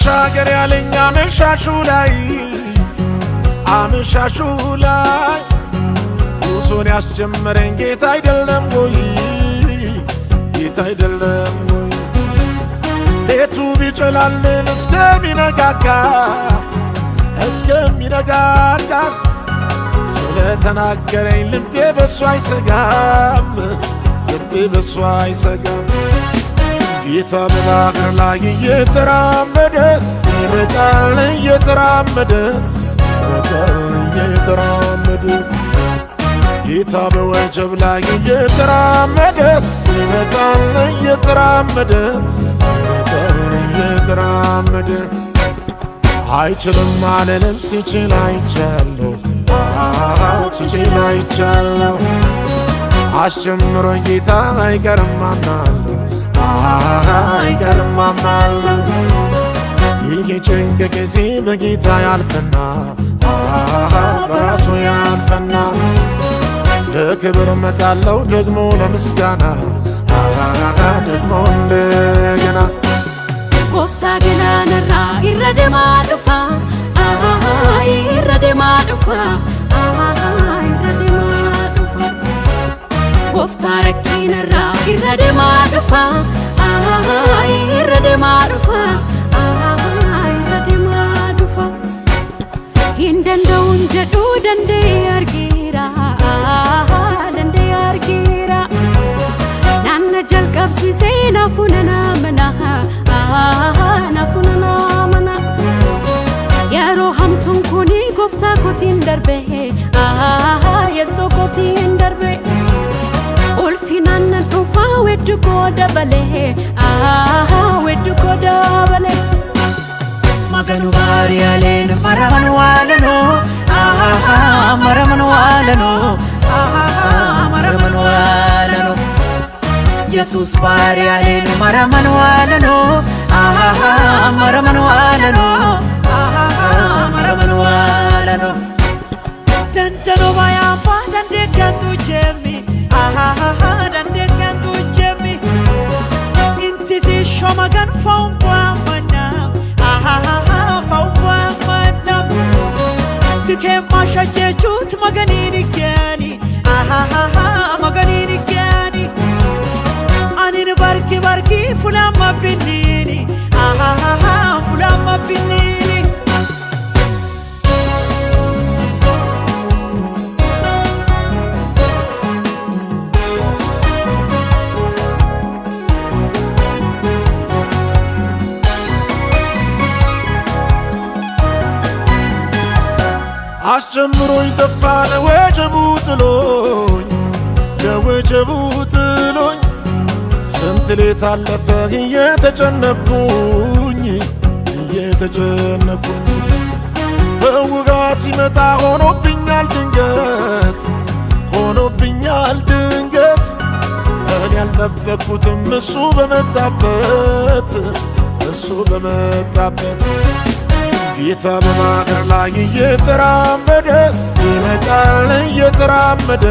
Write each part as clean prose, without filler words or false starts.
ተሻገር ያለኝ አመሻሹ ላይ ጉዞን ያስጀመረኝ ጌታ አይደለም ወይ? ጌታ አይደለም ወይ? ሌቱ ቢጨላልም እስከሚነጋጋ ስለተናገረኝ ልቤ በሱ አይሰጋም። ጌታ በባህር ላይ እየተራመደ ይመጣል እየተራመደ ጌታ በወጀብ ላይ እየተራመደ ይመጣል እየተራመደ አይችልም አልልም ሲችል አይቻለሁ አስጀምሮኝ ጌታ አይቀርም አምናለሁ ይህ ጭንቅ ጊዜ በጌታ ያልፈና በራሱ ያልፈና ለክብር መጣለው ደግሞ ለምስጋና ደግሞ እንደገና ጎፍታ ገና ነራ ይረደማ ዱፋ ጎፍታ ረኪ ነራ ይረደማ ዱፋ Hindandawun jedhu dandee argeera Naanna jalqabsiisee naafuna mana Yeroo hamtuun kuni gooftaa kootiin darbe Yeessoo kootiin darbe Ulfinaan nan dhuunfaa wedduu koo dabalee Maganu bariyalen maraman walano Jesus bariyalen maraman walano Dandano bayamba dande kantu jemi Inti si shomagan fomba manam Tuke masha jechut maganini gyani Anin barki fulama binini አስጀምሮኝ ጠፋ ለወጀቡ ጥሎኝ ስንት ሌት አለፈ እየተጨነኩኝ በውጋ ሲመጣ ሆኖብኛል ድንገት እኔ ያልጠበቅኩትም እሱ በመጣበት ጌታ በባህር ላይ እየተራመደ ይመጣል እየተራመደ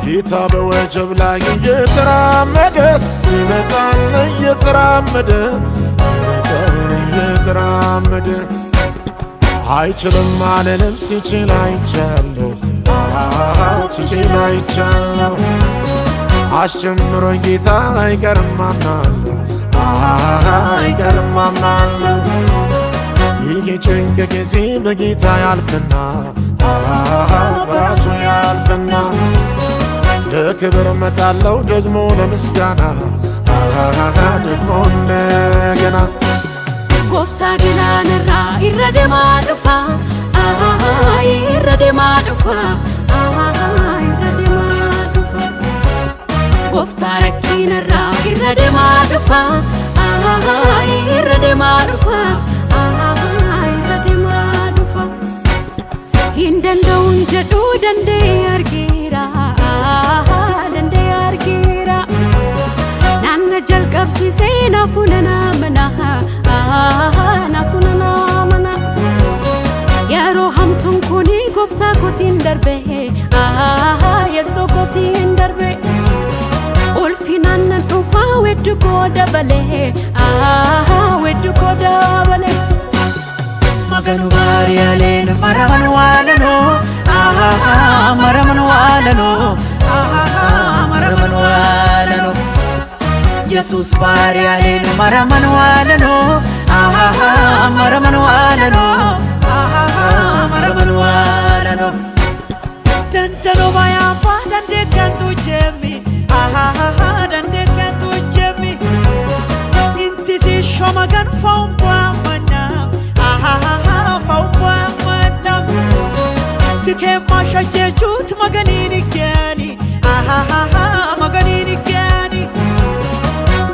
ጌታ በወጀብ ላይ እየተራመደ ይመጣል እየተራመደ አይችልም አልልም ሲችል አይቻለሁ አስጀምሮኝ ጌታ አይቀርም አምናለሁ ይህ ጭንቅ ጊዜ በጌታ ያልፈና በራሱ ያልፈና ለክብር መጣለው ደግሞ ለምስጋና ደግሞ እንደገና ጎፍታ ገና ነራ ይረደማ ዱፋ ጎፍታ ረኪ ነራ ይረደማ ዱፋ Hindandawun jedhu dandee argeera Naanna jalqabsiisee naafuna mana Yeroo hamtuun kuni gooftaa kootiin darbe Yeessoo kootiin darbe Ulfinaan nan dhuunfaa weddu koda bale weddu koda bale Maganu bari alen maraman walano maraman walano maraman walano Jesus bari alen maraman walano maraman walano maraman walano Dantano maya pa dande kantu jemi dande kantu jemi Inti si shomagan fomba manam fomba manam Tuke masha jechut maganini gani maganini gani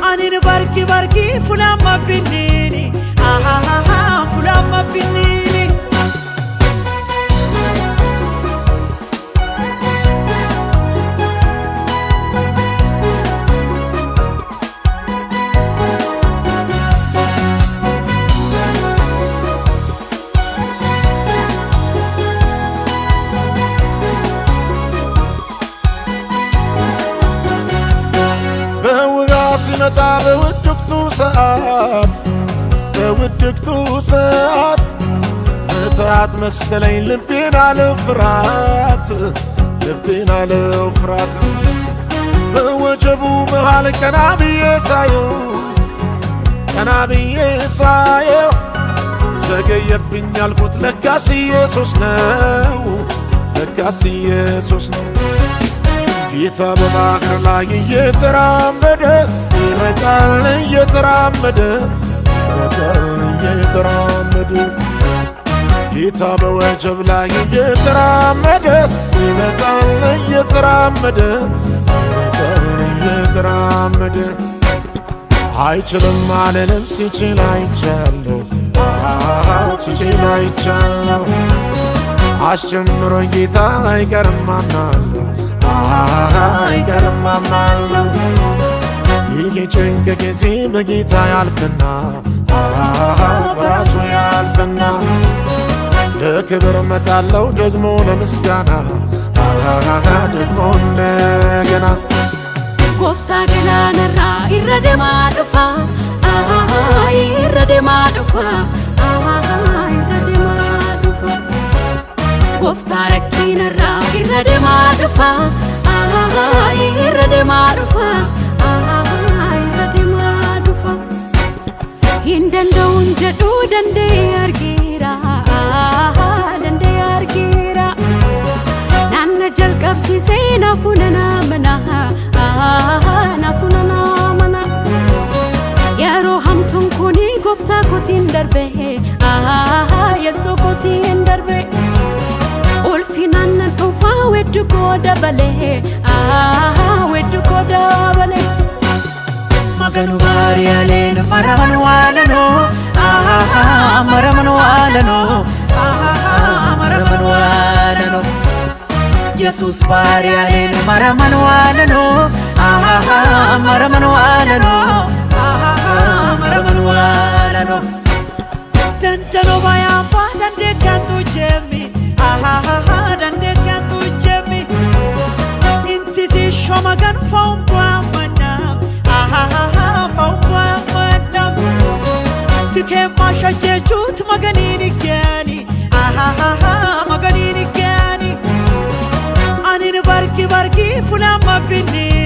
Anin barki barki fulama binini fulama binini ሲመጣ በውድቅቱ ሰዓት እታት መሰለኝ ልቤን አለው ፍራት በወጀቡ መሃል ቀና ብዬ ሳየው ዘገየብኝ ያልኩት ለካስ ኢየሱስ ነው ጌታ በባህር ላይ እየተራመደ ይመጣል እየተራመደ ጌታ በወጀብ ላይ እየተራመደ ይመጣል እየተራመደ አይችልም አልልም ሲችል አይቻለሁ አስጀምሮኝ ጌታ አይቀርም አምናለሁ ይህ ጭንቅ ጊዜ በጌታ ያልፍና በራሱ ያልፍና ለክብር መጣለው ደግሞ ለምስጋና ደግሞ እንደገና ጎፍታ ገናነራ ይረደማ ዱፋ ይረደማ ዱፋ ጎፍታ ረኪነራ ይረደማ ዱፋ ይረደማ ዱፋ Hindandawun jedhu dandee argeera Naanna jalqabsiisee naafuna naamana Yeroo hamtuun kuni gooftaa kootiin darbe Yesuus kootiin darbe Ulfinaan nan dhuunfaa weddu kooda bale Maganu bari alen maraman walano maraman walano Jesus bari alen maraman walano maraman walano Dantano maya pa dande kantu jemi dande kantu jemi Inti si shomagan fomba manam fomba manam Tuke masha jechut maganini gani maganini gani Anin barki fulama binini